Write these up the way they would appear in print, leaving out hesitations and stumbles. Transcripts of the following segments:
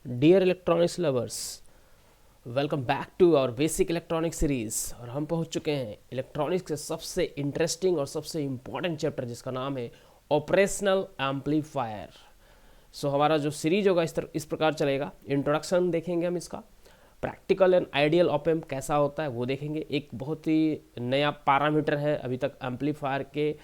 Dear electronics lovers, welcome back to our basic electronic series. और हम पहुंच चुके हैं इलेक्ट्रॉनिक्स के सबसे इंटरेस्टिंग और सबसे इम्पॉर्टेंट चैप्टर जिसका नाम है ऑपरेशनल एम्पलीफायर। सो हमारा जो सीरीज होगा इस प्रकार चलेगा। इंट्रोडक्शन देखेंगे हम इसका, practical and ideal op amp कैसा होता है वो देखेंगे। एक बहुत ही नया पैरामीटर है, अभी तक एम्पलीफायर के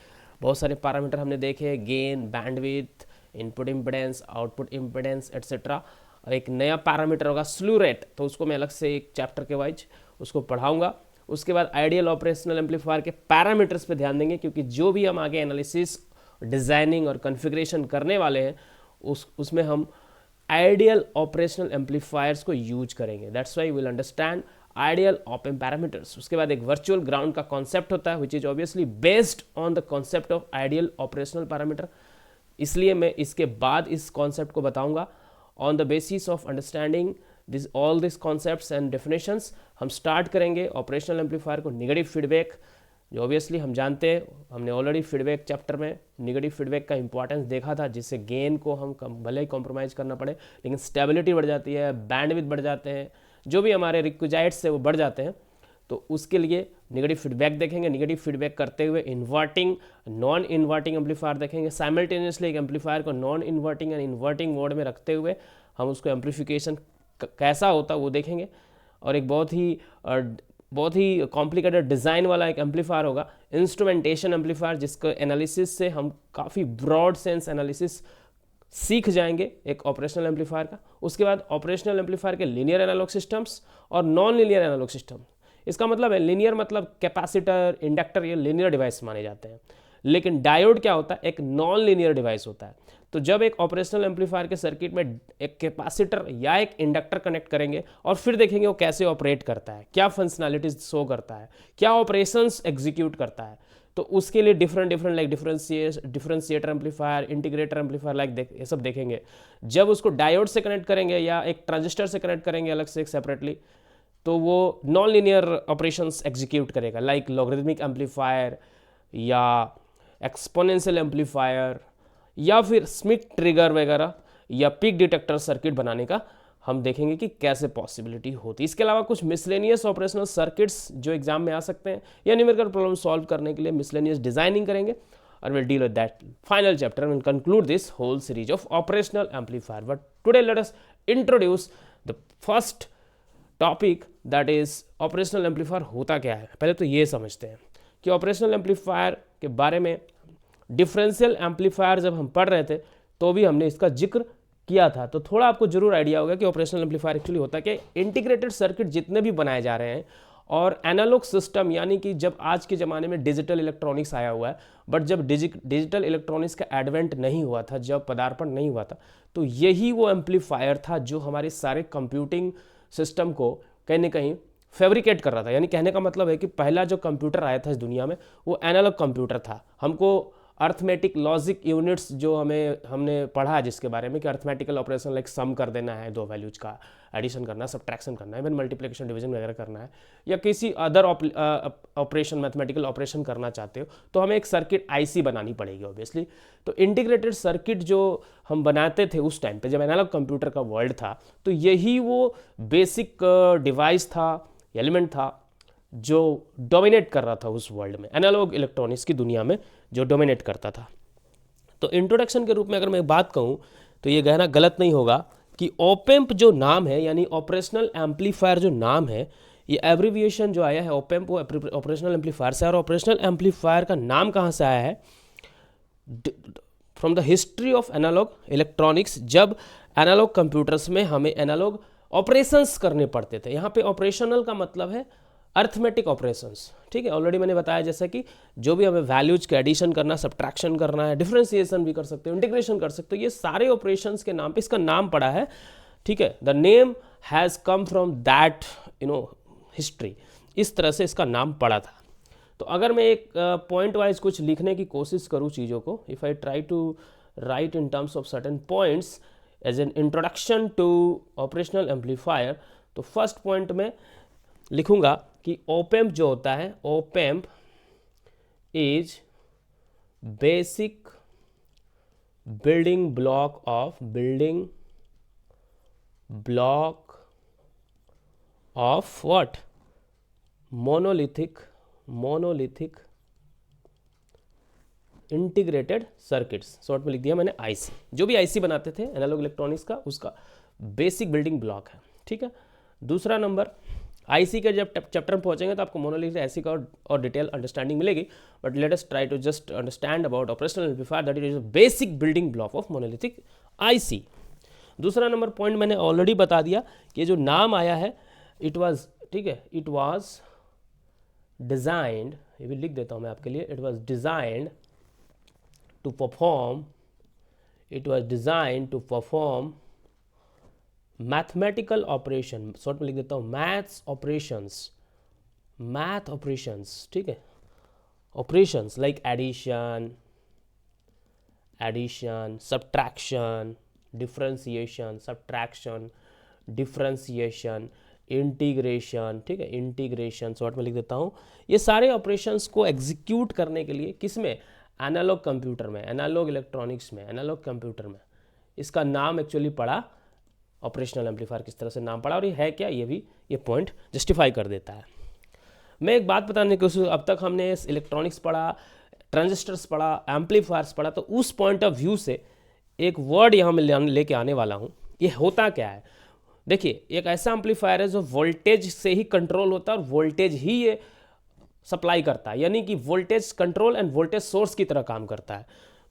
बहुत सारे पैरामीटर हमने देखे, gain, bandwidth, input impedance, output impedance etcetera. और एक नया पैरामीटर होगा स्लू रेट, तो उसको मैं अलग से एक चैप्टर के वाइज उसको पढ़ाऊंगा। उसके बाद आइडियल ऑपरेशनल एम्पलीफायर के पैरामीटर्स पे ध्यान देंगे, क्योंकि जो भी हम आगे एनालिसिस, डिज़ाइनिंग और कॉन्फ़िगरेशन करने वाले हैं उसमें हम आइडियल ऑपरेशनल एम्पलीफायर्स को यूज करेंगे। That's why will understand ideal op amp parameters. उसके बाद एक वर्चुअल ग्राउंड का कॉन्सेप्ट होता है, which is obviously based on the concept of ideal operational parameter. इसलिए मैं इसके बाद इस कॉन्सेप्ट को बताऊंगा। On the basis of understanding this all this concepts and definitions हम स्टार्ट करेंगे ऑपरेशनल एम्पलीफायर को। नेगेटिव फीडबैक, जो ऑब्वियसली हम जानते हैं, हमने ऑलरेडी फीडबैक चैप्टर में नेगेटिव फीडबैक का इंपॉर्टेंस देखा था, जिससे गेन को हम भले ही कॉम्प्रोमाइज़ करना पड़े लेकिन स्टेबिलिटी बढ़ जाती है, बैंडविड्थ बढ़ जाते हैं, जो भी हमारे रिक्विजाइट्स है वो बढ़ जाते हैं। तो उसके लिए नेगेटिव फीडबैक देखेंगे। नेगेटिव फीडबैक करते हुए इन्वर्टिंग, नॉन इन्वर्टिंग एम्पलीफायर देखेंगे। साइमल्टेनियसली एक एम्पलीफायर को non inverting and inverting mode में रखते हुए हम उसको एम्पलीफिकेशन कैसा होता है वो देखेंगे। और एक बहुत ही कॉम्प्लिकेटेड डिज़ाइन वाला एक एम्पलीफायर होगा, इंस्ट्रूमेंटेशन एम्पलीफायर, जिसको एनालिसिस से हम काफ़ी ब्रॉड सेंस एनालिसिस सीख जाएंगे एक ऑपरेशनल एम्पलीफायर का। उसके बाद ऑपरेशनल एम्पलीफायर के लीनियर एनालॉग सिस्टम्स और नॉन लीनियर एनालॉग सिस्टम। इसका मतलब है लीनियर मतलब कैपेसिटर, इंडक्टर, ये लीनियर डिवाइस माने जाते हैं, लेकिन डायोड क्या होता है, एक नॉन लीनियर डिवाइस होता है। तो जब एक ऑपरेशनल एम्पलीफायर के सर्किट में एक कैपेसिटर या एक इंडक्टर कनेक्ट करेंगे और फिर देखेंगे वो कैसे ऑपरेट करता है, क्या फंक्शनैलिटीज शो करता है, क्या ऑपरेशंस एग्जीक्यूट करता है, तो उसके लिए different like differentiator amplifier, integrator amplifier like ये सब देखेंगे। जब उसको डायोड से कनेक्ट करेंगे या एक ट्रांजिस्टर से कनेक्ट करेंगे अलग से एक सेपरेटली, तो वो नॉन लीनियर ऑपरेशंस एग्जीक्यूट करेगा, लाइक लॉगरिथमिक एम्पलीफायर या एक्सपोनेंशियल एम्पलीफायर या फिर स्मिथ ट्रिगर वगैरह या पीक डिटेक्टर सर्किट बनाने का हम देखेंगे कि कैसे पॉसिबिलिटी होती है। इसके अलावा कुछ मिसलेनियस ऑपरेशनल सर्किट्स जो एग्जाम में आ सकते हैं या न्यूमेरिकल प्रॉब्लम सॉल्व करने के लिए मिसलेनियस डिजाइनिंग करेंगे, और will deal with that final chapter and conclude this whole series of operational amplifier. But today let us introduce the first topic, that is operational amplifier होता क्या है। पहले तो ये समझते हैं कि ऑपरेशनल एम्पलीफायर के बारे में डिफरेंशियल एम्पलीफायर जब हम पढ़ रहे थे तो भी हमने इसका जिक्र किया था, तो थोड़ा आपको जरूर आइडिया होगा कि ऑपरेशनल एम्पलीफायर एक्चुअली होता क्या। इंटीग्रेटेड सर्किट जितने भी बनाए जा रहे हैं और एनालॉग सिस्टम, यानी कि जब आज के ज़माने में डिजिटल इलेक्ट्रॉनिक्स आया हुआ है, बट जब डिजिटल इलेक्ट्रॉनिक्स का एडवेंट नहीं हुआ था, जब पदार्पण नहीं हुआ था, तो यही वो एम्पलीफायर था जो हमारे सारे कंप्यूटिंग सिस्टम को कहीं ना कहीं फैब्रिकेट कर रहा था। यानी कहने का मतलब है कि पहला जो कंप्यूटर आया था इस दुनिया में वो एनालॉग कंप्यूटर था। हमको अर्थमेटिक लॉजिक यूनिट्स जो हमने पढ़ा, जिसके बारे में कि अर्थमेटिकल ऑपरेशन लाइक सम कर देना है, दो वैल्यूज का एडिशन करना, सब्ट्रैक्शन करना है, इवन मल्टीप्लिकेशन, डिवीजन वगैरह करना है, या किसी अदर ऑपरेशन, मैथमेटिकल ऑपरेशन करना चाहते हो, तो हमें एक सर्किट आईसी बनानी पड़ेगी ऑब्वियसली। तो इंटीग्रेटेड सर्किट जो हम बनाते थे उस टाइम पे जब एनालॉग कंप्यूटर का वर्ल्ड था, तो यही वो बेसिक डिवाइस था, एलिमेंट था जो डोमिनेट कर रहा था उस वर्ल्ड में, एनालॉग इलेक्ट्रॉनिक्स की दुनिया में जो डोमिनेट करता था। तो इंट्रोडक्शन के रूप में अगर मैं बात कहूँ तो ये कहना गलत नहीं होगा कि ओपेम्प जो नाम है, यानी ऑपरेशनल एम्पलीफायर जो नाम है, ये एब्रिविएशन जो आया है ओपेम्प वो ऑपरेशनल एम्पलीफायर से। और ऑपरेशनल एम्पलीफायर का नाम कहाँ से आया है? From the history of analog electronics, जब एनालॉग कंप्यूटर्स में हमें एनालॉग ऑपरेशंस करने पड़ते थे। यहाँ पे ऑपरेशनल का मतलब है अर्थमेटिक ऑपरेशंस, ठीक है। ऑलरेडी मैंने बताया जैसा कि जो भी हमें वैल्यूज के एडिशन करना, सब्ट्रैक्शन करना है, डिफरेंशिएशन भी कर सकते हो, इंटीग्रेशन कर सकते हो, ये सारे ऑपरेशंस के नाम पे इसका नाम पड़ा है, ठीक है। The name has come from that history, इस तरह से इसका नाम पड़ा था। तो अगर मैं एक पॉइंट वाइज कुछ लिखने की कोशिश करूँ चीज़ों को, if I try to write in terms of certain points as an introduction to operational amplifier, तो फर्स्ट पॉइंट में लिखूंगा कि ओपेम्प जो होता है, op amp is basic building block of what, monolithic integrated circuits, short में लिख दिया मैंने आईसी। जो भी आईसी बनाते थे एनालॉग इलेक्ट्रॉनिक्स का, उसका बेसिक बिल्डिंग ब्लॉक है, ठीक है। दूसरा नंबर, आईसी के जब चैप्टर में पहुंचेंगे तो आपको मोनोलिथिक आईसी का और डिटेल अंडरस्टैंडिंग मिलेगी, but let us try to just understand about operational amplifier, that is basic building block of monolithic IC. दूसरा नंबर पॉइंट मैंने ऑलरेडी बता दिया कि जो नाम आया है इट वाज, ठीक है, इट वाज डिजाइंड, ये भी लिख देता हूं मैं आपके लिए, it was designed to perform mathematical operation, short में लिख देता हूं मैथ ऑपरेशंस, ठीक है, operations like addition, subtraction, differentiation, integration, ठीक है, इंटीग्रेशन शॉर्ट में लिख देता हूँ। ये सारे ऑपरेशंस को एग्जीक्यूट करने के लिए किसमें, एनालॉग कंप्यूटर में, एनालॉग इलेक्ट्रॉनिक्स में, एनालॉग कंप्यूटर में इसका नाम एक्चुअली पड़ा ऑपरेशनल एम्पलीफायर। किस तरह से नाम पड़ा और ये है क्या, ये भी ये पॉइंट जस्टिफाई कर देता है। मैं एक बात बताने की कोशिश, अब तक हमने इलेक्ट्रॉनिक्स पढ़ा, ट्रांजिस्टर्स पढ़ा, एम्पलीफायर्स पढ़ा, तो उस पॉइंट ऑफ व्यू से एक वर्ड यहाँ मैं लेके आने वाला हूँ। ये होता क्या है, देखिए, एक ऐसा एम्पलीफायर है जो वोल्टेज से ही कंट्रोल होता है और वोल्टेज ही ये सप्लाई करता है, यानी कि voltage control end voltage source की तरह काम करता है।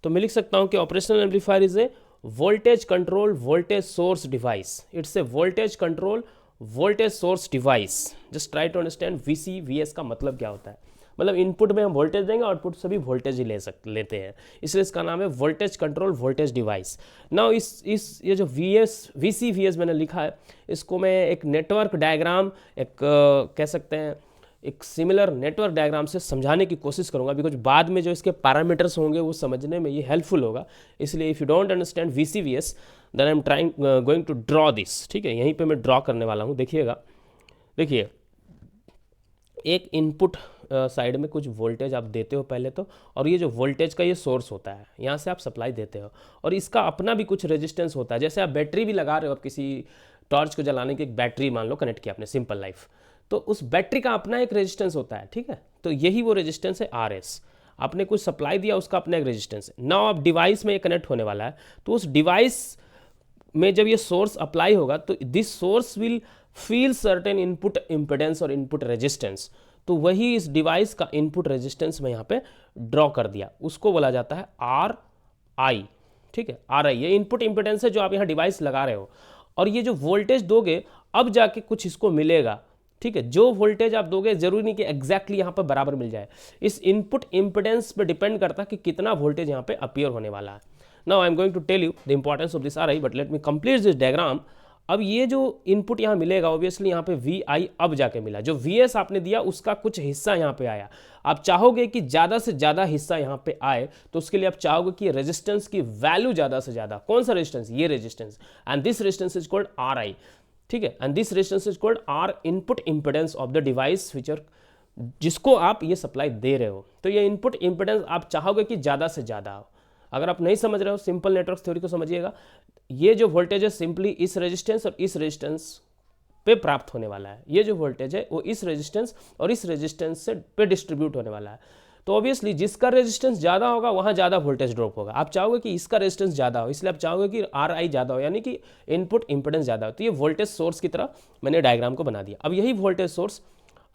तो मैं लिख सकता हूँ कि operational amplifier is a voltage control voltage source device, it's a voltage control voltage source device. Just try to understand VC VS का मतलब क्या होता है। मतलब इनपुट में हम वोल्टेज देंगे, आउटपुट से भी वोल्टेज ही लेते हैं, इसलिए इसका नाम है voltage control voltage device. Now इस ये जो VC VS मैंने लिखा है, इसको मैं एक नेटवर्क डायग्राम, एक कह सकते हैं एक सिमिलर नेटवर्क डायग्राम से समझाने की कोशिश करूंगा, बिकॉज बाद में जो इसके पैरामीटर्स होंगे वो समझने में ये हेल्पफुल होगा। इसलिए if you don't understand VC VS then I am going to draw this, ठीक है, यहीं पे मैं ड्रॉ करने वाला हूँ। देखिएगा, देखिए, एक इनपुट साइड में कुछ वोल्टेज आप देते हो पहले तो, और ये जो वोल्टेज का ये सोर्स होता है, यहाँ से आप सप्लाई देते हो, और इसका अपना भी कुछ रेजिस्टेंस होता है। जैसे आप बैटरी भी लगा रहे हो, आप किसी टॉर्च को जलाने की एक बैटरी मान लो कनेक्ट किया आपने, सिंपल लाइफ, तो उस बैटरी का अपना एक रेजिस्टेंस होता है, ठीक है। तो यही वो रेजिस्टेंस है RS, आपने कुछ सप्लाई दिया, उसका अपना एक रेजिस्टेंस है। नाउ अब डिवाइस में ये कनेक्ट होने वाला है, तो उस डिवाइस में जब ये सोर्स अप्लाई होगा तो this source will feel certain input impedance और इनपुट रेजिस्टेंस, तो वही इस डिवाइस का इनपुट रेजिस्टेंस में यहाँ पे ड्रॉ कर दिया, उसको बोला जाता है RI, ठीक है, RI ये इनपुट इम्पिडेंस है जो आप यहाँ डिवाइस लगा रहे हो, और ये जो वोल्टेज दोगे अब जाके कुछ इसको मिलेगा, ठीक है। जो वोल्टेज आप दोगे जरूरी नहीं कि एग्जैक्टली यहाँ पर बराबर मिल जाए, इस इनपुट इम्पिडेंस पे डिपेंड करता है कि कितना वोल्टेज यहाँ पे अपीयर होने वाला है। Now I am going to tell you the importance of this RI, but let me complete this diagram. अब ये जो इनपुट यहाँ मिलेगा, ऑब्वियसली यहाँ पे VI अब जाके मिला, जो VS आपने दिया उसका कुछ हिस्सा यहाँ पे आया। आप चाहोगे कि ज़्यादा से ज़्यादा हिस्सा यहाँ पे आए, तो उसके लिए आप चाहोगे कि रेजिस्टेंस की वैल्यू ज़्यादा से ज़्यादा, कौन सा रेजिस्टेंस, ये resistance, and this resistance is called RI, ठीक है, and this resistance is called R input impedance of the device feature, जिसको आप ये सप्लाई दे रहे हो। तो ये इनपुट इम्पिडेंस आप चाहोगे कि ज़्यादा से ज़्यादा हो। अगर आप नहीं समझ रहे हो, सिंपल नेटवर्क थ्योरी को समझिएगा, ये जो वोल्टेज है सिंपली इस रेजिस्टेंस और इस रेजिस्टेंस पे प्राप्त होने वाला है। ये जो वोल्टेज है वो इस रेजिस्टेंस और इस रेजिस्टेंस से पे डिस्ट्रीब्यूट होने वाला है। तो ऑब्वियसली जिसका रेजिस्टेंस ज़्यादा होगा वहाँ ज़्यादा वोल्टेज ड्रॉप होगा। आप चाहोगे कि इसका रेजिस्टेंस ज़्यादा हो, इसलिए आप चाहोगे कि RI ज़्यादा हो, यानी कि इनपुट इंपेडेंस ज़्यादा हो। तो ये वोल्टेज सोर्स की तरह मैंने डायग्राम को बना दिया। अब यही वोल्टेज सोर्स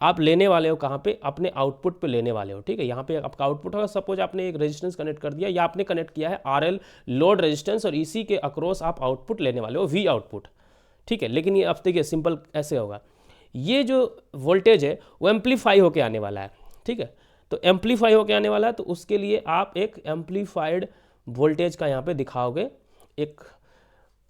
आप लेने वाले हो कहाँ पे, अपने आउटपुट पे लेने वाले हो, ठीक है। यहाँ पे आपका आउटपुट होगा, सपोज आपने एक रेजिस्टेंस कनेक्ट कर दिया या आपने कनेक्ट किया है RL लोड रेजिस्टेंस, और इसी के अक्रॉस आप आउटपुट लेने वाले हो V आउटपुट, ठीक है। लेकिन ये अब देखिए सिंपल ऐसे होगा, ये जो वोल्टेज है वो एम्पलीफाई होके आने वाला है, ठीक है। तो एम्पलीफाई होके आने वाला है, तो उसके लिए आप एक एम्पलीफाइड वोल्टेज का यहाँ पे दिखाओगे एक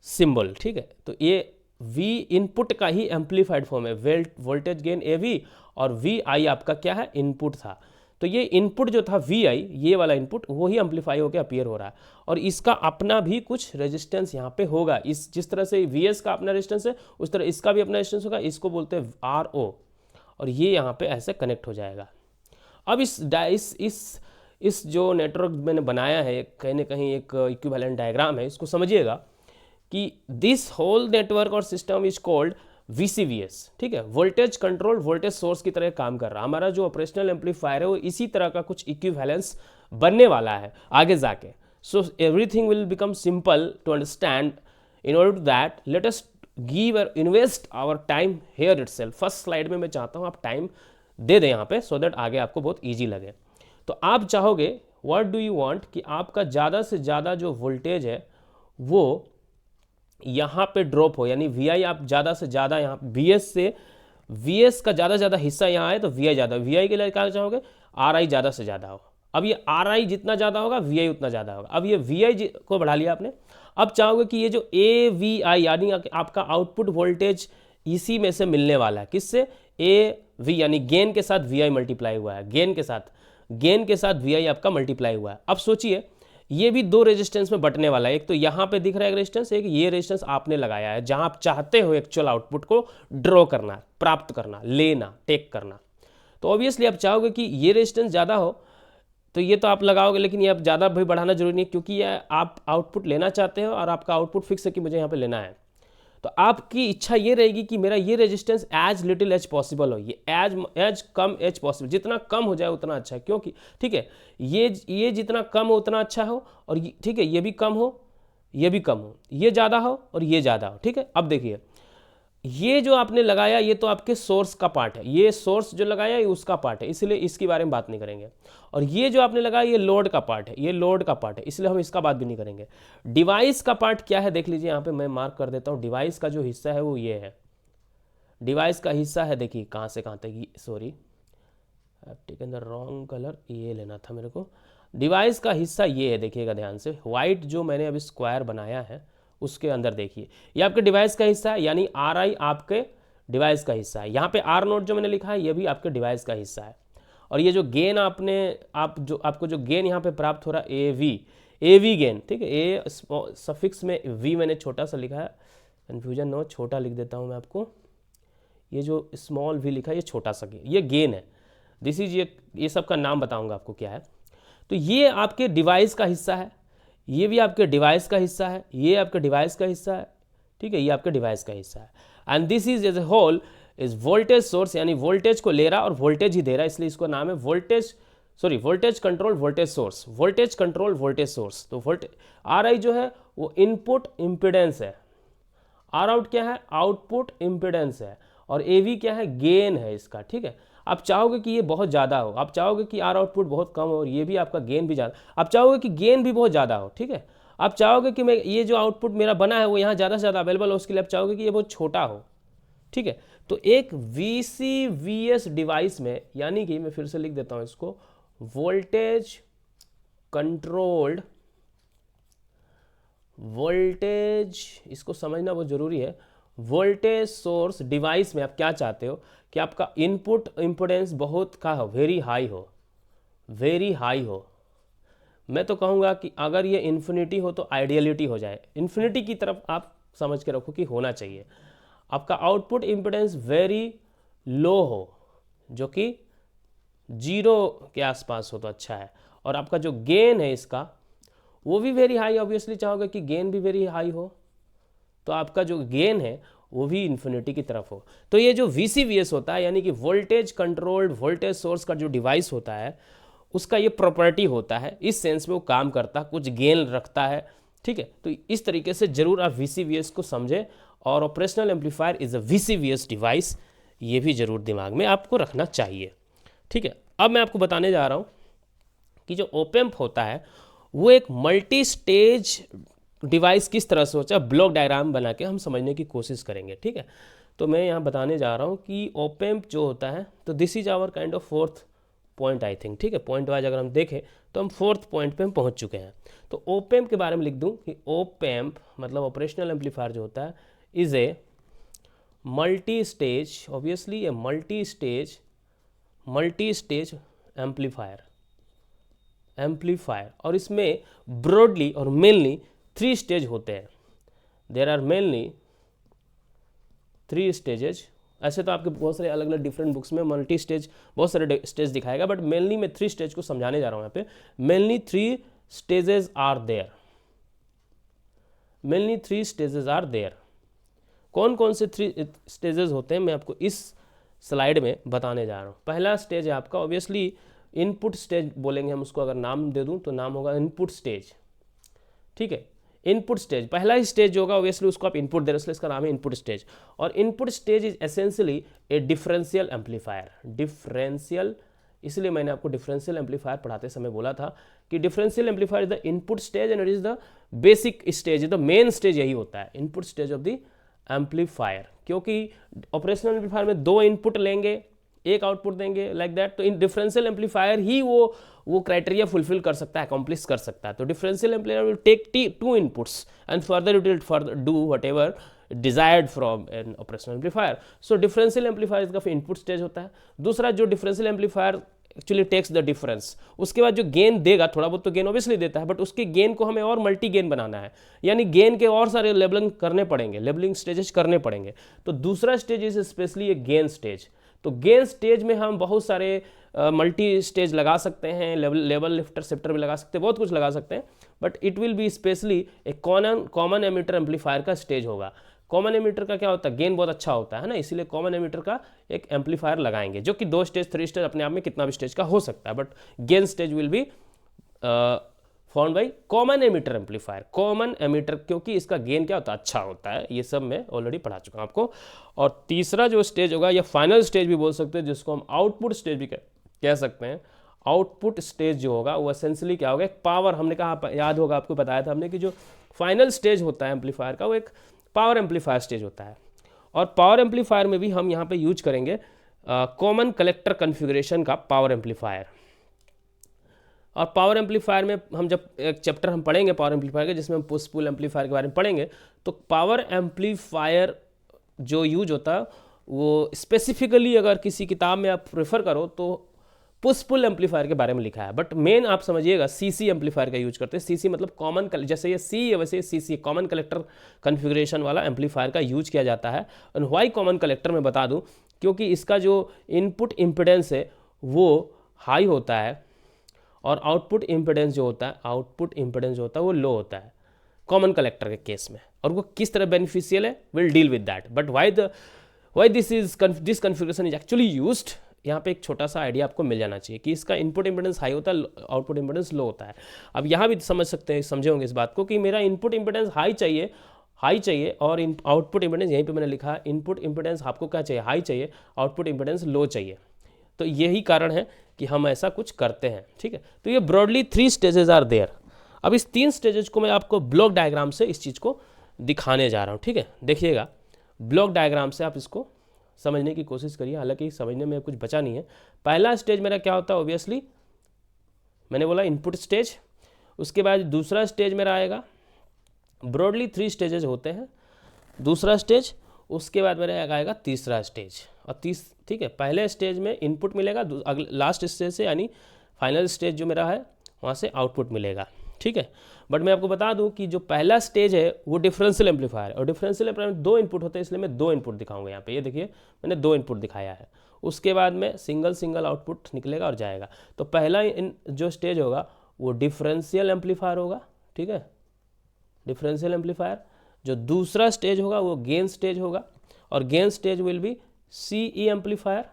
सिंबल, ठीक है। तो ये V इनपुट का ही एम्पलीफाइड फॉर्म है, वोल्टेज गेन AV, और VI आपका क्या है, इनपुट था। तो ये इनपुट जो था VI, ये वाला इनपुट, वो ही एम्पलीफाई होकर अपीयर हो रहा है, और इसका अपना भी कुछ रेजिस्टेंस यहाँ पे होगा। इस जिस तरह से VS का अपना रेजिस्टेंस है उस तरह इसका भी अपना रेजिस्टेंस होगा, इसको बोलते हैं RO, और ये यहाँ पे ऐसे कनेक्ट हो जाएगा। अब इस जो नेटवर्क मैंने बनाया है, कहीं ना कहीं एक इक्विवेलेंट डायग्राम है, इसको समझिएगा कि दिस होल नेटवर्क और सिस्टम इज कॉल्ड VCVS, ठीक है, वोल्टेज कंट्रोल वोल्टेज सोर्स की तरह काम कर रहा है। हमारा जो ऑपरेशनल एम्पलीफायर है वो इसी तरह का कुछ इक्विवेलेंस बनने वाला है आगे जाके। So everything will become simple to understand. In order to that let us give और invest our time here itself. First slide में मैं चाहता हूँ आप टाइम दे दें यहाँ पे, सो दैट आगे आपको बहुत ईजी लगे। तो आप चाहोगे व्हाट डू यू वांट कि आपका ज़्यादा से ज़्यादा जो वोल्टेज है वो यहाँ पे ड्रॉप हो, यानी VI आप ज़्यादा से ज़्यादा यहाँ VS से VS का ज़्यादा से ज़्यादा हिस्सा यहाँ आए तो VI ज़्यादा, VI के लिए क्या चाहोगे RI ज़्यादा से ज़्यादा हो। अब ये RI जितना ज़्यादा होगा VI उतना ज़्यादा होगा। अब ये VI को बढ़ा लिया आपने, अब चाहोगे कि ये जो AVI यानी आपका आउटपुट वोल्टेज इसी में से मिलने वाला है, किससे, AV यानी गेन के साथ VI मल्टीप्लाई हुआ है, गेन के साथ VI आपका मल्टीप्लाई हुआ है। अब सोचिए ये भी दो रेजिस्टेंस में बटने वाला है, एक तो यहाँ पे दिख रहा है रेजिस्टेंस, एक ये रेजिस्टेंस आपने लगाया है जहां आप चाहते हो एक्चुअल आउटपुट को ड्रॉ करना, प्राप्त करना, लेना, टेक करना। तो ऑब्वियसली आप चाहोगे कि ये रेजिस्टेंस ज़्यादा हो तो ये तो आप लगाओगे, लेकिन ये आप ज़्यादा भी बढ़ाना जरूरी नहीं, क्योंकि ये आप आउटपुट लेना चाहते हो और आपका आउटपुट फिक्स है कि मुझे यहाँ पे लेना है। तो आपकी इच्छा ये रहेगी कि मेरा ये resistance as little as possible हो, ये एज कम एज पॉसिबल, जितना कम हो जाए उतना अच्छा है, क्योंकि ठीक है ये जितना कम हो उतना अच्छा हो, और ठीक है ये भी कम हो, ये भी कम हो, ये ज़्यादा हो और ये ज़्यादा हो, ठीक है। अब देखिए ये जो आपने लगाया ये तो आपके सोर्स का पार्ट है, ये सोर्स जो लगाया ये उसका पार्ट है, इसलिए इसके बारे में बात नहीं करेंगे। और ये जो आपने लगाया ये लोड का पार्ट है, ये लोड का पार्ट है, इसलिए हम इसका बात भी नहीं करेंगे। डिवाइस का पार्ट क्या है देख लीजिए, यहाँ पे मैं मार्क कर देता हूँ। डिवाइस का जो हिस्सा है वो ये है, डिवाइस का हिस्सा है, देखिए कहाँ से कहाँ तक, sorry taken the wrong colour, ये लेना था मेरे को। डिवाइस का हिस्सा ये है, देखिएगा ध्यान से, व्हाइट जो मैंने अभी स्क्वायर बनाया है उसके अंदर देखिए ये आपके डिवाइस का हिस्सा है, यानी RI आपके डिवाइस का हिस्सा है। यहाँ पे R0 जो मैंने लिखा है ये भी आपके डिवाइस का हिस्सा है। और ये जो गेन आपको जो गेन यहाँ पे प्राप्त हो रहा है AV गेन, ठीक है, ए सफिक्स में V मैंने छोटा सा लिखा है, कन्फ्यूजन नो, छोटा लिख देता हूँ मैं आपको, ये जो स्मॉल V लिखा है ये छोटा सा ये गेन है, दिस इज ये सब का नाम बताऊँगा आपको क्या है। तो ये आपके डिवाइस का हिस्सा है, ये भी आपके डिवाइस का हिस्सा है, ये आपके डिवाइस का हिस्सा है, ठीक है, ये आपके डिवाइस का हिस्सा है। And this is as a whole is voltage source, यानी वोल्टेज को ले रहा और वोल्टेज ही दे रहा है, इसलिए इसको नाम है voltage control voltage source, voltage control voltage source. तो RI जो है वो इनपुट इम्पिडेंस है, R आउट क्या है, आउटपुट इम्पिडेंस है, और AV क्या है, गेन है इसका, ठीक है। आप चाहोगे कि ये बहुत ज़्यादा हो, आप चाहोगे कि R आउटपुट बहुत कम हो और ये भी आपका गेन भी ज़्यादा, आप चाहोगे कि गेन भी बहुत ज़्यादा हो, ठीक है। आप चाहोगे कि मैं ये जो आउटपुट मेरा बना है वो यहाँ ज़्यादा से ज़्यादा अवेलेबल हो, उसके लिए आप चाहोगे कि ये बहुत छोटा हो, ठीक है। तो एक VCVS डिवाइस में, यानी कि मैं फिर से लिख देता हूँ इसको, वोल्टेज कंट्रोल्ड वोल्टेज, इसको समझना बहुत ज़रूरी है। वोल्टेज सोर्स डिवाइस में आप क्या चाहते हो कि आपका इनपुट इम्पोर्टेंस बहुत का हो, वेरी हाई हो। मैं तो कहूँगा कि अगर ये इन्फिनिटी हो तो आइडियलिटी हो जाए, इन्फिनिटी की तरफ आप समझ के रखो कि होना चाहिए। आपका आउटपुट इम्पोर्टेंस वेरी लो हो, जो कि 0 के आसपास हो तो अच्छा है, और आपका जो गेन है इसका वो भी वेरी हाई, ऑब्वियसली चाहोगे कि गेन भी वेरी हाई हो, तो आपका जो गेन है वो भी इन्फिनिटी की तरफ हो। तो ये जो VCVS होता है, यानी कि वोल्टेज कंट्रोल्ड वोल्टेज सोर्स का जो डिवाइस होता है उसका ये प्रॉपर्टी होता है, इस सेंस में वो काम करता, कुछ गेन रखता है, ठीक है। तो इस तरीके से जरूर आप VCVS को समझें, और operational amplifier is a VCVS device, ये भी जरूर दिमाग में आपको रखना चाहिए, ठीक है। अब मैं आपको बताने जा रहा हूँ कि जो ओपेम्प होता है वो एक मल्टी स्टेज डिवाइस किस तरह से होता है, ब्लॉक डायग्राम बना के हम समझने की कोशिश करेंगे, ठीक है। तो मैं यहाँ बताने जा रहा हूँ कि ओपेम्प जो होता है, तो this is our kind of 4th point I think, ठीक है। पॉइंट वाइज अगर हम देखें तो हम 4th पॉइंट पे हम पहुँच चुके हैं। तो ओपेम्प के बारे में लिख दूँ कि ओपेम्प मतलब ऑपरेशनल एम्पलीफायर जो होता है is a multi stage, obviously a multi stage amplifier, और इसमें ब्रॉडली और मेनली 3 स्टेज होते हैं। There are mainly 3 stages. ऐसे तो आपके बहुत सारे अलग अलग डिफरेंट बुक्स में मल्टी स्टेज बहुत सारे स्टेज दिखाएगा, बट मेनली मैं 3 स्टेज को समझाने जा रहा हूँ यहाँ पे। Mainly 3 stages are there, mainly 3 stages are there. कौन कौन से 3 स्टेजेस होते हैं मैं आपको इस स्लाइड में बताने जा रहा हूँ। पहला स्टेज है आपका ऑब्वियसली इनपुट स्टेज बोलेंगे हम उसको, अगर नाम दे दूँ तो नाम होगा इनपुट स्टेज, ठीक है। इनपुट स्टेज पहला ही स्टेज जो होगा ऑब्वियसली उसको आप इनपुट दे रहे हो, इसलिए इसका नाम है इनपुट स्टेज। और input stage is essentially A differential amplifier. Differential, इसलिए मैंने आपको डिफरेंशियल एम्पलीफायर पढ़ाते समय बोला था कि differential amplifier is the input stage and it is the basic stage, the main stage यही होता है, input stage of the amplifier. क्योंकि ऑपरेशनल एम्पलीफायर में 2 इनपुट लेंगे, 1 आउटपुट देंगे, लाइक दैट। तो इन डिफरेंशियल एम्पलीफायर ही वो क्राइटेरिया फुलफिल कर सकता है, अकॉम्प्लिश कर सकता है। तो differential amplifier will take 2 inputs and further it will further do whatever desired from an operational amplifier. So differential amplifier इसका फिर इनपुट स्टेज होता है। दूसरा जो differential amplifier actually takes the difference, उसके बाद जो गेन देगा, थोड़ा बहुत तो गेन ऑब्वियसली देता है, बट उसके गेन को हमें और मल्टी गेन बनाना है, यानी गेन के और सारे लेबलिंग करने पड़ेंगे, लेबलिंग स्टेजेस करने पड़ेंगे। तो दूसरा stage is specially A gain stage. तो गेन स्टेज में हम बहुत सारे मल्टी स्टेज लगा सकते हैं, लेवल लिफ्टर शिफ्टर भी लगा सकते हैं, बहुत कुछ लगा सकते हैं, but it will be specially एक कॉमन एमिटर एम्पलीफायर का स्टेज होगा। कॉमन एमिटर का क्या होता है, गेन बहुत अच्छा होता है ना, इसीलिए कॉमन एमिटर का एक एम्पलीफायर लगाएंगे, जो कि 2 स्टेज 3 स्टेज अपने आप में कितना भी स्टेज का हो सकता है, but gain stage will be found by common emitter amplifier. Common emitter क्योंकि इसका गेन क्या होता है, अच्छा होता है, ये सब मैं ऑलरेडी पढ़ा चुका हूँ आपको। और तीसरा जो स्टेज होगा या फाइनल स्टेज भी बोल सकते हैं, जिसको हम आउटपुट स्टेज भी कह सकते हैं। आउटपुट स्टेज जो होगा वो एसेंशियली क्या होगा, एक पावर, हमने कहा याद होगा आपको बताया था हमने कि जो फाइनल स्टेज होता है एम्पलीफायर का वो एक पावर एम्पलीफायर स्टेज होता है। और पावर एम्पलीफायर में भी हम यहाँ पे यूज करेंगे कॉमन कलेक्टर कन्फिगरेशन का पावर एम्पलीफायर। और पावर एम्पलीफायर में हम जब एक चैप्टर हम पढ़ेंगे पावर एम्पलीफायर के, जिसमें हम पुश पुल एम्पलीफायर के बारे में पढ़ेंगे, तो पावर एम्पलीफायर जो यूज होता है वो स्पेसिफिकली अगर किसी किताब में आप प्रेफर करो तो पुश पुल एम्पलीफायर के बारे में लिखा है, बट मेन आप समझिएगा सीसी एम्पलीफायर का यूज करते हैं। सीसी मतलब कॉमन, जैसे ये सी है वैसे सीसी कॉमन कलेक्टर कन्फिग्रेशन वाला एम्पलीफायर का यूज किया जाता है। एंड व्हाई कॉमन कलेक्टर में बता दूं, क्योंकि इसका जो इनपुट इम्पिडेंस है वो हाई होता है और आउटपुट इम्पिडेंस जो होता है वो लो होता है कॉमन कलेक्टर के केस में। और वो किस तरह बेनिफिशियल है, will deal with that, but why this configuration is actually used, यहाँ पे एक छोटा सा आइडिया आपको मिल जाना चाहिए कि इसका इनपुट इम्पिडेंस हाई होता है, आउटपुट इम्पिडेंस लो होता है। अब यहाँ भी समझ सकते हैं, समझे होंगे इस बात को कि मेरा इनपुट इम्पिडेंस हाई चाहिए और आउटपुट इम्पिडेंस, यहीं पे मैंने लिखा है इनपुट इम्पिडेंस आपको क्या चाहिए, हाई चाहिए, आउटपुट इम्पिडेंस लो चाहिए। तो यही कारण है कि हम ऐसा कुछ करते हैं, ठीक है। तो ये ब्रॉडली 3 स्टेजेस आर देयर। अब इस 3 स्टेजेस को मैं आपको ब्लॉक डायग्राम से इस चीज़ को दिखाने जा रहा हूँ, ठीक है। देखिएगा ब्लॉक डायग्राम से आप इसको समझने की कोशिश करिए, हालांकि समझने में कुछ बचा नहीं है। पहला स्टेज मेरा क्या होता है, ऑब्वियसली मैंने बोला इनपुट स्टेज। उसके बाद दूसरा स्टेज मेरा आएगा, ब्रॉडली 3 स्टेजेस होते हैं, दूसरा स्टेज, उसके बाद मेरा आएगा तीसरा स्टेज। और ठीक है, पहले स्टेज में इनपुट मिलेगा, लास्ट स्टेज से यानी फाइनल स्टेज जो मेरा है वहाँ से आउटपुट मिलेगा, ठीक है। बट मैं आपको बता दूं कि जो पहला स्टेज है वो डिफरेंशियल एम्पलीफायर है, और डिफरेंशियल एम्पलीफायर में 2 इनपुट होते हैं, इसलिए मैं 2 इनपुट दिखाऊंगा यहाँ पे। ये देखिए मैंने 2 इनपुट दिखाया है, उसके बाद में सिंगल आउटपुट निकलेगा और जाएगा। तो पहला जो स्टेज होगा वो डिफरेंशियल एम्पलीफायर होगा, ठीक है, डिफरेंशियल एम्पलीफायर। जो दूसरा स्टेज होगा वो गेन स्टेज होगा, और gain stage will be CE amplifier.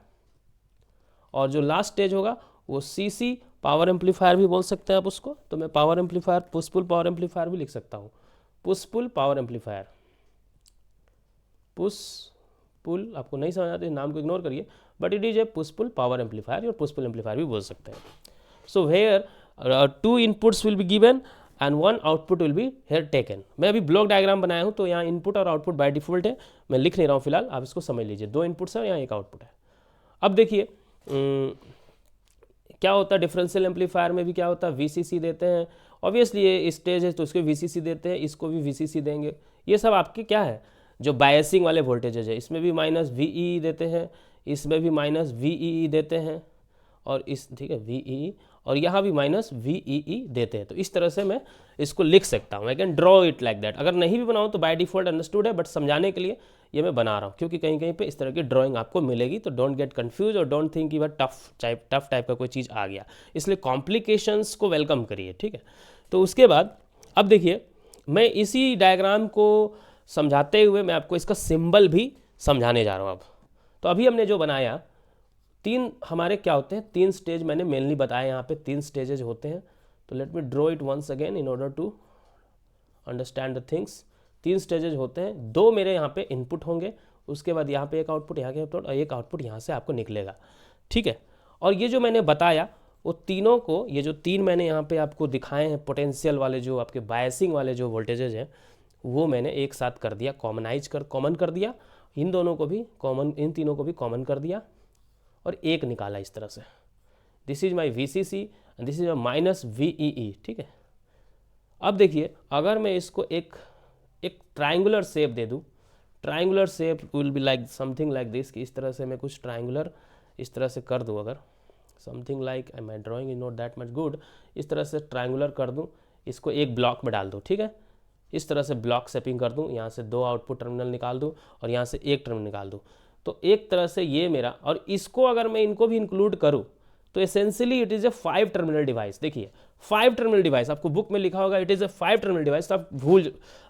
और जो लास्ट स्टेज होगा वो सीसी पावर एम्पलीफायर भी बोल सकते हैं आप उसको। तो मैं power amplifier, push pull power amplifier भी लिख सकता हूँ, push pull power amplifier. Push pull आपको नहीं समझ आते, नाम को इग्नोर करिए, but it is a push pull power amplifier, और पुश पुल एम्पलीफायर भी बोल सकते हैं। So here 2 inputs will be given and 1 output will be here taken. मैं अभी ब्लॉक डायग्राम बनाया हूँ, तो यहाँ इनपुट और आउटपुट बाय डिफॉल्ट है, मैं लिख नहीं रहा हूँ फिलहाल, आप इसको समझ लीजिए। 2 इनपुट्स है और यहाँ 1 आउटपुट है। अब देखिए क्या होता है डिफरेंशियल एम्पलीफायर में भी क्या होता है, वीसीसी देते हैं। ऑब्वियसली ये स्टेज है तो इसको वीसीसी देते हैं, इसको भी वीसीसी देंगे। ये सब आपके क्या है, जो बायसिंग वाले वोल्टेजेज है, इसमें भी माइनस वीई देते हैं, इसमें भी माइनस वीई देते हैं, और इस ठीक है वीई, और यहाँ भी माइनस वीई देते हैं। तो इस तरह से मैं इसको लिख सकता हूँ, I can draw it like that. अगर नहीं भी बनाऊँ तो बाय डिफॉल्ट अंडरस्टूड है, बट समझाने के लिए ये मैं बना रहा हूँ, क्योंकि कहीं कहीं पे इस तरह की ड्राइंग आपको मिलेगी। तो डोंट गेट कंफ्यूज और डोंट थिंक कि वह टफ टाइप का कोई चीज़ आ गया, इसलिए कॉम्प्लिकेशंस को वेलकम करिए, ठीक है। तो उसके बाद अब देखिए मैं इसी डायग्राम को समझाते हुए मैं आपको इसका सिंबल भी समझाने जा रहा हूँ अब। तो अभी हमने जो बनाया, तीन हमारे क्या होते हैं, तीन स्टेज मैंने मेनली बताया, यहाँ पे तीन स्टेजेज होते हैं। तो let me draw it once again in order to understand the things. तीन स्टेजेज होते हैं, दो मेरे यहाँ पे इनपुट होंगे, उसके बाद यहाँ पे एक आउटपुट, यहाँ के आउटपुट, और एक आउटपुट यहाँ से आपको निकलेगा, ठीक है। और ये जो मैंने बताया वो तीनों को, ये जो तीन मैंने यहाँ पे आपको दिखाए हैं पोटेंशियल वाले, जो आपके बायसिंग वाले जो वोल्टेजेज हैं, वो मैंने एक साथ कर दिया, कॉमन कर दिया, इन दोनों को भी कॉमन, इन तीनों को भी कॉमन कर दिया और एक निकाला इस तरह से। This is my VCC and this is minus VEE, ठीक है। अब देखिए, अगर मैं इसको एक ट्राइंगुलर शेप दे दूँ, triangular shape will be like something like this, कि इस तरह से मैं कुछ ट्राइंगुलर इस तरह से कर दूँ, अगर something like, my drawing is not that much good, इस तरह से ट्राइंगुलर कर दूँ, इसको एक ब्लॉक में डाल दूँ, ठीक है। इस तरह से ब्लॉक शेपिंग कर दूँ, यहाँ से दो आउटपुट टर्मिनल निकाल दूँ और यहाँ से एक टर्मिनल निकाल दूँ। तो एक तरह से ये मेरा, और इसको अगर मैं इनको भी इंक्लूड करूँ तो essentially it is A 5 terminal device. देखिए 5 टर्मिनल डिवाइस, आपको बुक में लिखा होगा it is A 5 terminal device. तो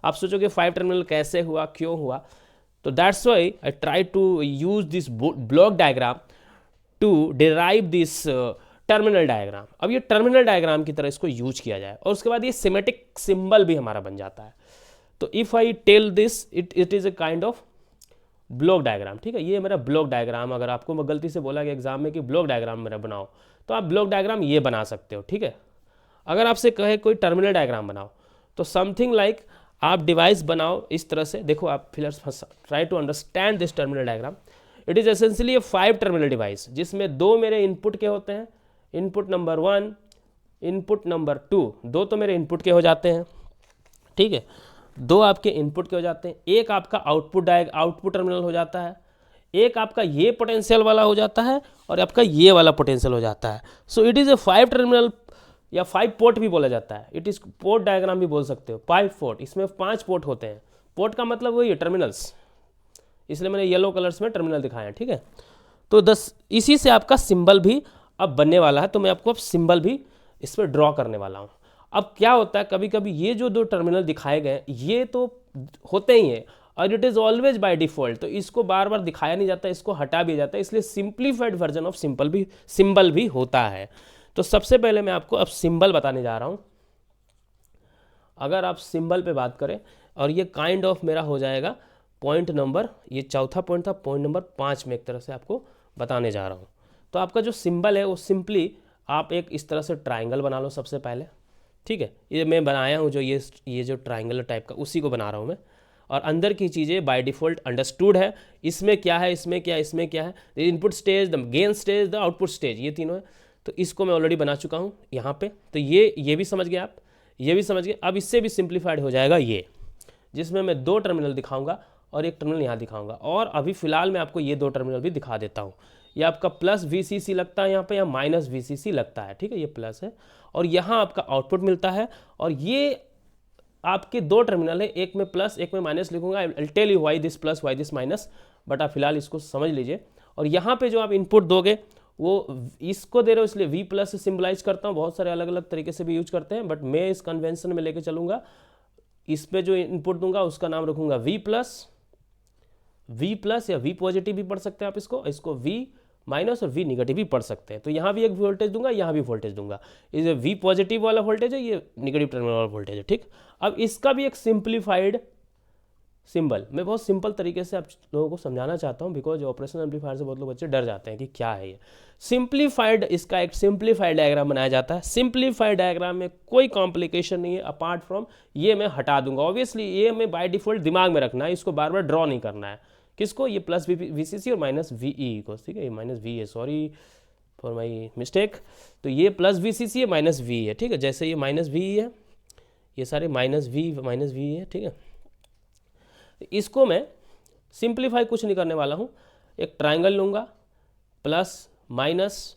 आप सोचोगे 5 टर्मिनल कैसे हुआ, क्यों हुआ? तो that's why I try to use this block diagram to derive this terminal diagram. अब ये टर्मिनल डायग्राम की तरह इसको यूज किया जाए और उसके बाद ये सिमेटिक सिंबल भी हमारा बन जाता है। तो if I tell this, it is a kind of block diagram, ठीक है। ये मेरा ब्लॉक डायग्राम, अगर आपको मैं गलती से बोला कि एग्जाम में कि ब्लॉक डायग्राम मेरा बनाओ, तो आप ब्लॉक डायग्राम ये बना सकते हो, ठीक है। अगर आपसे कहे कोई टर्मिनल डायग्राम बनाओ, तो समथिंग लाइक आप डिवाइस बनाओ इस तरह से। देखो आप फिर try to understand this terminal diagram. It is essentially a 5 terminal device, जिसमें दो मेरे इनपुट के होते हैं, इनपुट नंबर 1, इनपुट नंबर 2, दो तो मेरे इनपुट के हो जाते हैं, ठीक है, दो आपके इनपुट के हो जाते हैं, एक आपका आउटपुट टर्मिनल हो जाता है, एक आपका ये पोटेंशियल वाला हो जाता है और आपका ये वाला पोटेंशियल हो जाता है। So it is A 5 terminal या 5 पोर्ट भी बोला जाता है, इट इज़ पोर्ट डायग्राम भी बोल सकते हो, 5 पोर्ट। इसमें 5 पोर्ट होते हैं। पोर्ट का मतलब वही है टर्मिनल्स, इसलिए मैंने येलो कलर्स में टर्मिनल दिखाए हैं, ठीक है। तो इसी से आपका सिंबल भी अब बनने वाला है। तो मैं आपको अब सिंबल भी इस पर ड्रॉ करने वाला हूँ। अब क्या होता है, कभी कभी ये जो दो टर्मिनल दिखाए गए ये तो होते ही हैं और it is always by default, तो इसको बार बार दिखाया नहीं जाता, इसको हटा भी जाता है, इसलिए सिंप्लीफाइड वर्जन ऑफ सिंबल भी होता है। तो सबसे पहले मैं आपको अब सिंबल बताने जा रहा हूँ। अगर आप सिंबल पे बात करें, और ये काइंड ऑफ मेरा हो जाएगा पॉइंट नंबर, ये चौथा पॉइंट था, पॉइंट नंबर 5 में एक तरह से आपको बताने जा रहा हूँ। तो आपका जो सिंबल है वो सिंपली आप एक इस तरह से ट्राइंगल बना लो सबसे पहले, ठीक है। ये मैं बनाया हूँ जो ये जो ट्राइंगल टाइप का, उसी को बना रहा हूँ मैं। और अंदर की चीज़ें बाय डिफ़ॉल्ट अंडरस्टूड है, इसमें क्या है, इसमें क्या है, इसमें क्या है, the input stage, the gain stage, the output stage, ये तीनों है। तो इसको मैं ऑलरेडी बना चुका हूँ यहाँ पे। तो ये भी समझ गए आप, ये भी समझ गए। अब इससे भी सिंप्लीफाइड हो जाएगा ये, जिसमें मैं दो टर्मिनल दिखाऊंगा और एक टर्मिनल यहाँ दिखाऊंगा। और अभी फिलहाल मैं आपको ये दो टर्मिनल भी दिखा देता हूँ। ये आपका प्लस VCC लगता है यहाँ पे, या माइनस VCC लगता है, ठीक है, ये प्लस है। और यहाँ आपका आउटपुट मिलता है, और ये आपके दो टर्मिनल है, एक में प्लस एक में माइनस लिखूंगा। I tell you why this plus why this minus, but आप फिलहाल इसको समझ लीजिए। और यहाँ पे जो आप इनपुट दोगे वो इसको दे रहे हो, इसलिए V प्लस से सिम्बलाइज करता हूँ। बहुत सारे अलग अलग तरीके से भी यूज करते हैं, बट मैं इस कन्वेंशन में लेके चलूँगा। इस पे जो इनपुट दूंगा उसका नाम रखूंगा V प्लस या V पॉजिटिव भी पढ़ सकते हैं आप इसको V माइनस और V निगेटिव भी पढ़ सकते हैं। तो यहाँ भी एक वोल्टेज दूंगा, यहाँ भी वोल्टेज दूंगा। ये V पॉजिटिव वाला वोल्टेज है, ये निगेटिव टर्मिनल वाला वोल्टेज है, ठीक। अब इसका भी एक सिंप्लीफाइड सिंबल मैं बहुत सिंपल तरीके से आप लोगों को समझाना चाहता हूँ, बिकॉज ऑपरेशनल एम्पलीफायर से बहुत लोग बच्चे डर जाते हैं कि क्या है ये सिंप्लीफाइड। इसका एक सिंप्लीफाइड डायग्राम बनाया जाता है। सिंप्लीफाइड डायग्राम में कोई कॉम्प्लिकेशन नहीं है अपार्ट फ्रॉम ये मैं हटा दूंगा। ऑब्वियसली ये मैं बाय डिफॉल्ट दिमाग में रखना है, इसको बार बार ड्रॉ नहीं करना है। किसको? ये प्लस VCC और माइनस VE को, ठीक है, ये माइनस V है, सॉरी फॉर माई मिस्टेक। तो ये प्लस VCC है, माइनस VE है, ठीक है। जैसे ये माइनस VE है, ये सारे माइनस VE है, ठीक है। इसको मैं सिंप्लीफाई कुछ नहीं करने वाला हूँ। एक ट्राइंगल लूँगा, प्लस माइनस,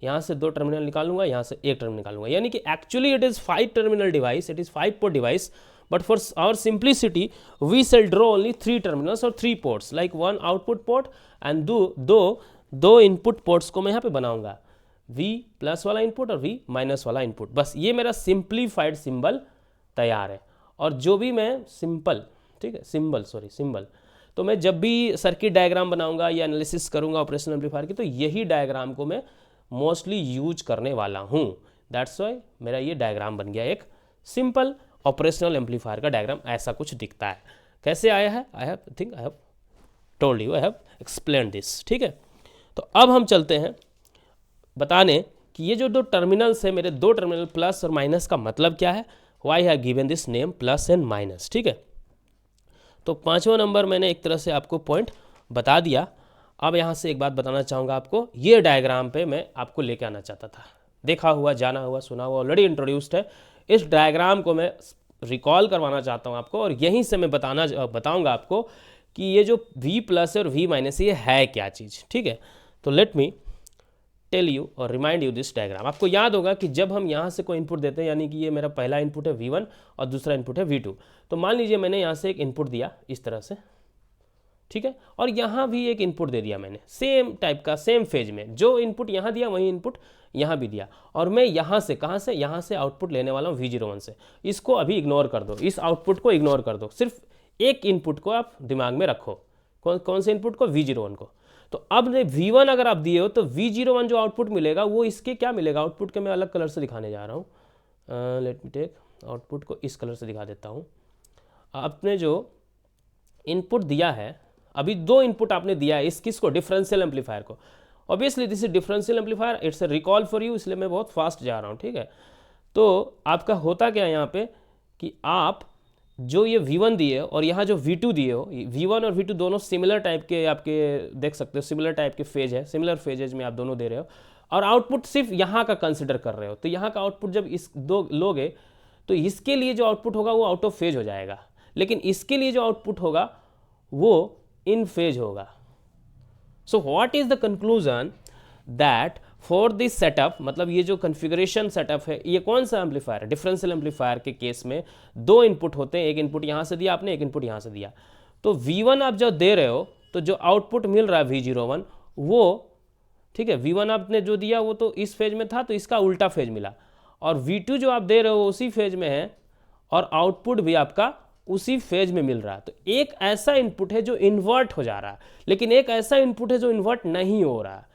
यहाँ से दो टर्मिनल निकालूंगा, यहाँ से एक टर्मिनल निकालूंगा। यानी कि actually it is 5 terminal device, it is 5 port device, but for our simplicity we shall draw only 3 terminals or 3 ports, like one output port and दो input ports को मैं यहाँ पे बनाऊंगा, V प्लस वाला इनपुट और V माइनस वाला input. बस ये मेरा सिंप्लीफाइड सिंबल तैयार है। और जो भी मैं सिंपल, ठीक है, सिंबल, तो मैं जब भी सर्किट डायग्राम बनाऊंगा या एनालिसिस करूंगा ऑपरेशनल एम्पलीफायर की, तो यही डायग्राम को मैं मोस्टली यूज करने वाला हूँ। दैट्स वाई मेरा ये डायग्राम बन गया एक सिंपल ऑपरेशनल एम्पलीफायर का डायग्राम, ऐसा कुछ दिखता है। कैसे आया है? I have told you, I have explain this, ठीक है। तो अब हम चलते हैं बताने कि ये जो दो टर्मिनल्स है, मेरे दो टर्मिनल प्लस और माइनस का मतलब क्या है, why have given this name plus and minus, ठीक है। तो 5वां नंबर मैंने एक तरह से आपको पॉइंट बता दिया। अब यहाँ से एक बात बताना चाहूँगा आपको, ये डायग्राम पे मैं आपको लेके आना चाहता था। देखा हुआ, जाना हुआ, सुना हुआ, ऑलरेडी इंट्रोड्यूस्ड है। इस डायग्राम को मैं रिकॉल करवाना चाहता हूँ आपको, और यहीं से मैं बताऊँगा आपको कि ये जो V प्लस और V माइनस ये है क्या चीज़, ठीक है। तो लेट मी टेल यू और रिमाइंड यू दिस डायग्राम। आपको याद होगा कि जब हम यहाँ से कोई इनपुट देते हैं, यानी कि ये मेरा पहला इनपुट है V1 और दूसरा इनपुट है V2, तो मान लीजिए मैंने यहाँ से एक इनपुट दिया इस तरह से, ठीक है, और यहाँ भी एक इनपुट दे दिया मैंने सेम टाइप का, सेम फेज में। जो इनपुट यहाँ दिया वही इनपुट यहाँ भी दिया, और मैं यहाँ से, कहाँ से, यहाँ से आउटपुट लेने वाला हूँ V01 से। इसको अभी इग्नोर कर दो, इस आउटपुट को इग्नोर कर दो, सिर्फ एक इनपुट को आप दिमाग में रखो। कौन से इनपुट को? V01 को। तो अब V1 अगर आप दिए हो तो V01 जो आउटपुट मिलेगा वो इसके क्या मिलेगा, आउटपुट के मैं अलग कलर से दिखाने जा रहा हूँ। लेट मी टेक, आउटपुट को इस कलर से दिखा देता हूँ। आपने जो इनपुट दिया है, अभी दो इनपुट आपने दिया है, इस किसको? डिफरेंशियल एम्पलीफायर को। Obviously this is differential amplifier, it's a recall for you, इसलिए मैं बहुत फास्ट जा रहा हूँ, ठीक है। तो आपका होता क्या है यहाँ पे कि आप जो ये V1 दिए और यहाँ जो V2 दिए हो, V1 और V2 दोनों सिमिलर टाइप के आपके देख सकते हो, सिमिलर टाइप के फेज है, सिमिलर फेजेज में आप दोनों दे रहे हो, और आउटपुट सिर्फ यहाँ का कंसिडर कर रहे हो। तो यहाँ का आउटपुट जब इस दो लोगे तो इसके लिए जो आउटपुट होगा वो आउट ऑफ फेज हो जाएगा, लेकिन इसके लिए जो आउटपुट होगा वो इन फेज होगा। So what is the conclusion that for this setup, मतलब ये जो कॉन्फ़िगरेशन सेटअप है, ये कौन सा एम्पलीफायर है? डिफरेंशियल एम्पलीफायर के केस में दो इनपुट होते हैं, एक इनपुट यहाँ से दिया आपने, एक इनपुट यहाँ से दिया। तो V1 आप जब दे रहे हो तो जो आउटपुट मिल रहा है V01 वो, ठीक है, V1 आपने जो दिया वो तो इस फेज में था, तो इसका उल्टा फेज मिला, और V2 जो आप दे रहे हो उसी फेज में है और आउटपुट भी आपका उसी फेज में मिल रहा है। तो एक ऐसा इनपुट है जो इन्वर्ट हो जा रहा है, लेकिन एक ऐसा इनपुट है जो इन्वर्ट नहीं हो रहा है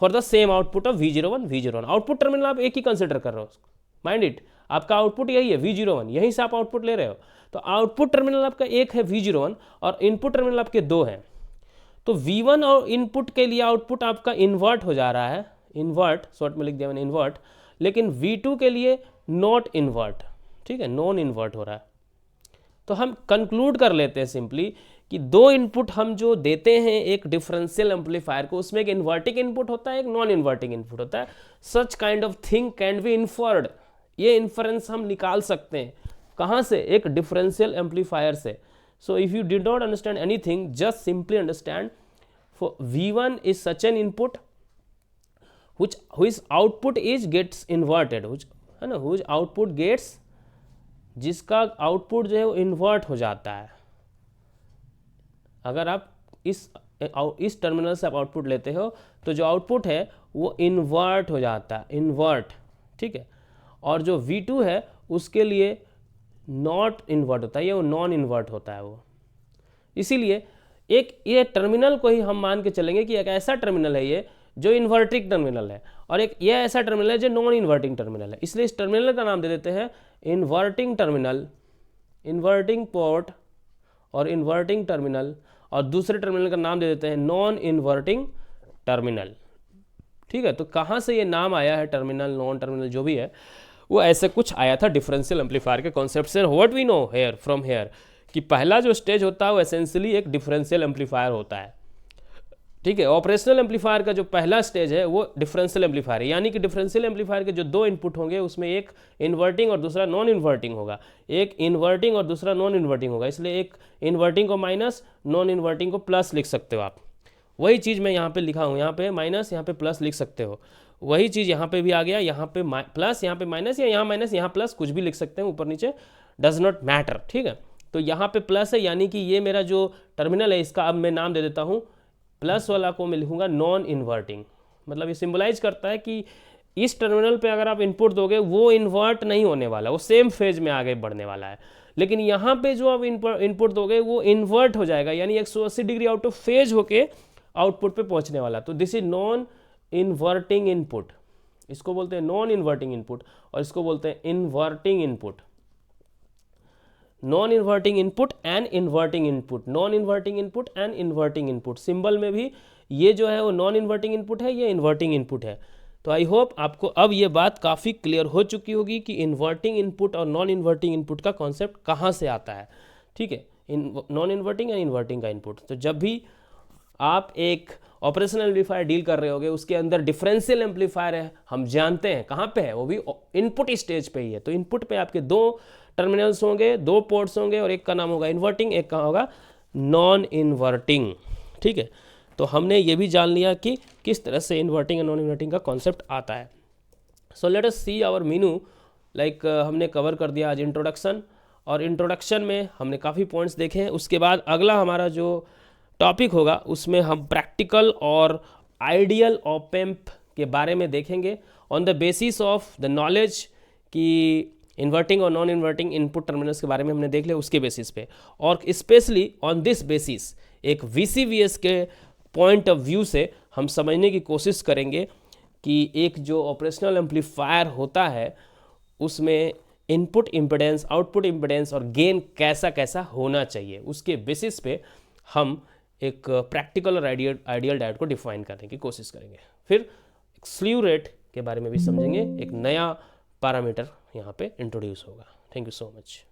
for the same output of V01। Output terminal आप एक ही कंसिडर कर रहे हो, माइंड इट, आपका आउटपुट यही है V01, यहीं से आप आउटपुट ले रहे हो। तो आउटपुट टर्मिनल आपका एक है V01 और इनपुट टर्मिनल आपके दो हैं। तो V1 और इनपुट के लिए आउटपुट आपका इन्वर्ट हो जा रहा है, इन्वर्ट, शॉर्ट में लिख दिया मैंने इन्वर्ट, लेकिन V2 के लिए नॉट इन्वर्ट, ठीक है, नॉन इन्वर्ट हो रहा है। तो हम कंक्लूड कर लेते हैं सिंपली कि दो इनपुट हम जो देते हैं एक डिफरेंशियल एम्पलीफायर को, उसमें एक इन्वर्टिंग इनपुट होता है, एक नॉन इन्वर्टिंग इनपुट होता है। Such kind of thing can be inferred, ये इन्फरेंस हम निकाल सकते हैं कहाँ से? एक डिफरेंशियल एम्पलीफायर से। So if you did not understand anything, just simply understand for V1 is such an input which output is gets inverted, है ना, which output gets, जिसका आउटपुट जो है वो इन्वर्ट हो जाता है। अगर आप इस टर्मिनल से आप आउटपुट लेते हो तो जो आउटपुट है वो इन्वर्ट हो जाता है, इन्वर्ट, ठीक है। और जो V2 है उसके लिए नॉट इन्वर्ट होता है, ये वो नॉन इन्वर्ट होता है वो। इसीलिए एक ये टर्मिनल को ही हम मान के चलेंगे कि एक ऐसा टर्मिनल है ये जो इन्वर्टिंग टर्मिनल है, और एक ये ऐसा टर्मिनल है जो नॉन इन्वर्टिंग टर्मिनल है। इसलिए इस टर्मिनल का नाम दे देते हैं इन्वर्टिंग टर्मिनल, इन्वर्टिंग पोर्ट और इन्वर्टिंग टर्मिनल, और दूसरे टर्मिनल का नाम दे देते हैं नॉन इन्वर्टिंग टर्मिनल, ठीक है। तो कहाँ से ये नाम आया है, टर्मिनल, नॉन टर्मिनल, जो भी है वो ऐसे कुछ आया था डिफरेंशियल एम्पलीफायर के कॉन्सेप्ट से। What we know here from here कि पहला जो स्टेज होता है वो एसेंशियली एक डिफरेंशियल एम्पलीफायर होता है, ठीक है। ऑपरेशनल एम्पलीफायर का जो पहला स्टेज है वो डिफरेंशियल एम्पलीफायर है, यानी कि डिफरेंशियल एम्पलीफायर के जो दो इनपुट होंगे उसमें एक इन्वर्टिंग और दूसरा नॉन इन्वर्टिंग होगा, एक इन्वर्टिंग और दूसरा नॉन इन्वर्टिंग होगा। इसलिए एक इन्वर्टिंग को माइनस, नॉन इन्वर्टिंग को प्लस लिख सकते हो आप। वही चीज़ मैं यहाँ पे लिखा हूँ, यहाँ पे माइनस, यहाँ पे प्लस लिख सकते हो। वही चीज़ यहाँ पे भी आ गया, यहाँ पे प्लस, यहाँ पे माइनस, या यहाँ माइनस, यहाँ प्लस, कुछ भी लिख सकते हैं, ऊपर नीचे डज नॉट मैटर, ठीक है। तो यहाँ पे प्लस है, यानी कि ये मेरा जो टर्मिनल है इसका अब मैं नाम दे देता हूँ, प्लस वाला को मैं लिखूंगा नॉन इन्वर्टिंग। मतलब ये सिंबलाइज करता है कि इस टर्मिनल पे अगर आप इनपुट दोगे वो इन्वर्ट नहीं होने वाला, वो सेम फेज में आगे बढ़ने वाला है। लेकिन यहाँ पे जो आप इनपुट दोगे वो इन्वर्ट हो जाएगा, यानी 180 डिग्री आउट ऑफ फेज होके आउटपुट पे पहुंचने वाला। तो this is non inverting input, इसको बोलते हैं नॉन इन्वर्टिंग इनपुट, और इसको बोलते हैं inverting input. Non inverting input and inverting input, non inverting input and inverting input, symbol में भी ये जो है वो नॉन इन्वर्टिंग इनपुट है, ये इन्वर्टिंग इनपुट है। तो आई होप आपको अब ये बात काफ़ी क्लियर हो चुकी होगी कि इन्वर्टिंग इनपुट और नॉन इन्वर्टिंग इनपुट का कॉन्सेप्ट कहाँ से आता है। ठीक है, नॉन इन्वर्टिंग एंड इन्वर्टिंग का इनपुट। तो जब भी आप एक ऑपरेशनल एम्पलीफायर डील कर रहे होगे, उसके अंदर डिफरेंशियल एम्पलीफायर है, हम जानते हैं कहाँ पे है, वो भी इनपुट स्टेज पे ही है। तो इनपुट पे आपके दो टर्मिनल्स होंगे, दो पोर्ट्स होंगे, और एक का नाम होगा इन्वर्टिंग, एक का होगा नॉन इन्वर्टिंग। ठीक है, तो हमने ये भी जान लिया कि किस तरह से इन्वर्टिंग और नॉन इन्वर्टिंग का कॉन्सेप्ट आता है। So let us see our menu, like हमने कवर कर दिया आज इंट्रोडक्शन, और इंट्रोडक्शन में हमने काफ़ी पॉइंट्स देखे हैं। उसके बाद अगला हमारा जो टॉपिक होगा उसमें हम प्रैक्टिकल और आइडियल ऑप एम्प के बारे में देखेंगे, on the basis of the knowledge कि इन्वर्टिंग और नॉन इन्वर्टिंग इनपुट टर्मिनल्स के बारे में हमने देख लिया उसके बेसिस पे, और स्पेशली ऑन दिस बेसिस एक VCVS के पॉइंट ऑफ व्यू से हम समझने की कोशिश करेंगे कि एक जो ऑपरेशनल एम्पलीफायर होता है उसमें इनपुट इम्पिडेंस, आउटपुट इम्पिडेंस और गेन कैसा कैसा होना चाहिए, उसके बेसिस पे हम एक प्रैक्टिकल और आइडियल डायोड को डिफाइन करने की कोशिश करेंगे। फिर स्लीव रेट के बारे में भी समझेंगे, एक नया पैरामीटर यहाँ पे इंट्रोड्यूस होगा। Thank you so much.